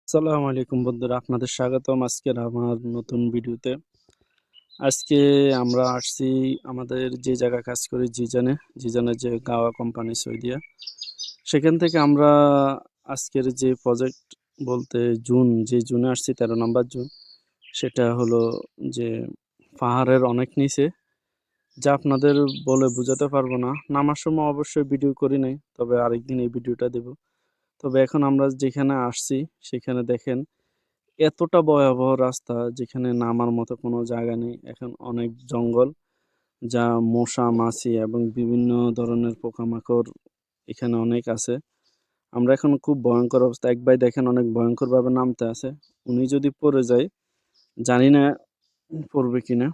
আসসালামু আলাইকুম বন্ধুরা, আপনাদের স্বাগতম আজকের আমার নতুন ভিডিওতে। আজকে আমরা আসছি আমাদের যে জায়গায় কাজ করি জিজানের যে গাওয়া কোম্পানি সৌদিয়া, সেখান থেকে আমরা আজকের যে প্রজেক্ট বলতে যে জুনে আসছি 13 নম্বর জুন, সেটা হলো যে পাহাড়ের অনেক নিচে, যা আপনাদের বলে বোঝাতে পারবো না। নামার সময় অবশ্যই ভিডিও করি নাই, তবে আরেকদিন এই ভিডিওটা দেব। তবে এখন আমরা যেখানে আসছি সেখানে দেখেন এতটা ভয়াবহ রাস্তা, যেখানে নামার মতো কোনো জায়গা নেই। এখন অনেক জঙ্গল, যা মশা মাছি এবং বিভিন্ন ধরনের পোকামাকড় এখানে অনেক আছে। আমরা এখন খুব ভয়ঙ্কর অবস্থা। এক ভাই দেখেন অনেক ভয়ঙ্কর ভাবে নামতে আছে। উনি যদি পড়ে যায়, জানি না পড়বে কিনা,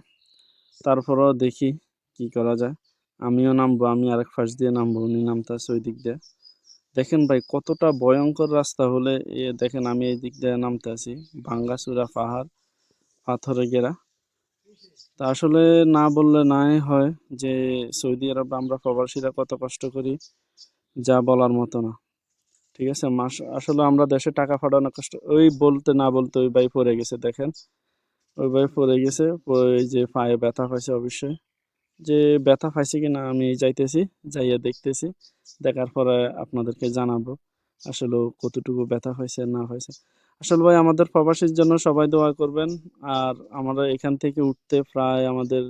তারপরও দেখি কি করা যায়। আমিও নামবো, আমি আরেক পাশ দিয়ে নামবো, উনি নামতে আছে ওই দিক দিয়ে। দেখেন ভাই কতটা ভয়ঙ্কর রাস্তা হলে দেখেন আমি এই দিক দিয়ে নামতে আছি, ভাঙ্গাচুরা পাহাড়, পাথরে ঘেরা। তা আসলে না বললে নাই হয় যে সৌদি আরব আমরা প্রবাসীরা কত কষ্ট করি, যা বলার মতো না। ঠিক আছে, আসলে আমরা দেশে টাকা পাঠানো কষ্ট, ওই বলতে না বলতে ওই ভাই পড়ে গেছে দেখেন। ওই ভাই পড়ে গেছে, ওই যে পায়ে ব্যথা পাইছে অবশ্যই। যে ব্যথা পাইছে কিনা আমি যাইতেছি, যাইয়া দেখতেছি, দেখার পরে আপনাদেরকে জানাবো আসলে ও কতটুকু ব্যথা হয়েছে না হয়েছে। আসলে ভাই আমাদের প্রবাসীর জন্য সবাই দোয়া করবেন। আর আমরা এখান থেকে উঠতে প্রায় আমাদের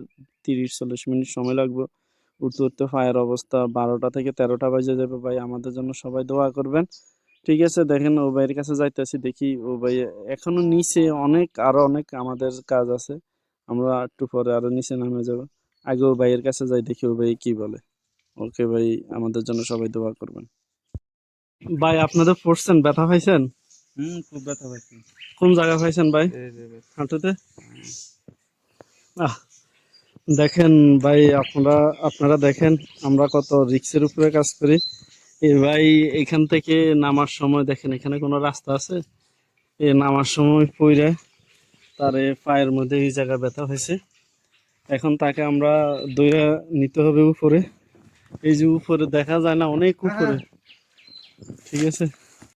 30-40 মিনিট সময় লাগবে। উঠতে উঠতে পায়ের অবস্থা 12টা থেকে 13টা বাজে যাবে। ভাই আমাদের জন্য সবাই দোয়া করবেন। ঠিক আছে, দেখেন ও ভাইয়ের কাছে যাইতেছি, দেখি ও ভাই এখনো নিচে অনেক, আরো অনেক আমাদের কাজ আছে। আমরা একটু পরে আরো নিচে নামে যাব। আগে ও ভাইয়ের কাছে যাই, দেখি ও ভাই কি বলে। ওকে ভাই, আমাদের জন্য সবাই দোয়া করবেন। ভাই আপনাদের পড়ছেন, ব্যথা পাইছেন? খুব ব্যথা পাইছি। কোন জায়গা পাইছেন ভাই? এই যে ব্যথা। হাঁটুতে? আহ দেখেন ভাই, আপনারা দেখেন আমরা কত রিক্সের উপরে কাজ করি। এই ভাই এখান থেকে নামার সময় দেখেন এখানে কোনো রাস্তা আছে, এই নামার সময় পইরে তারে পায়ের মধ্যে এই জায়গা ব্যথা হয়েছে। এখন তাকে আমরা দইরা নিতে হবে উপরে। এই যে উপরে দেখা যায় না, অনেক উপরে। ঠিক আছে,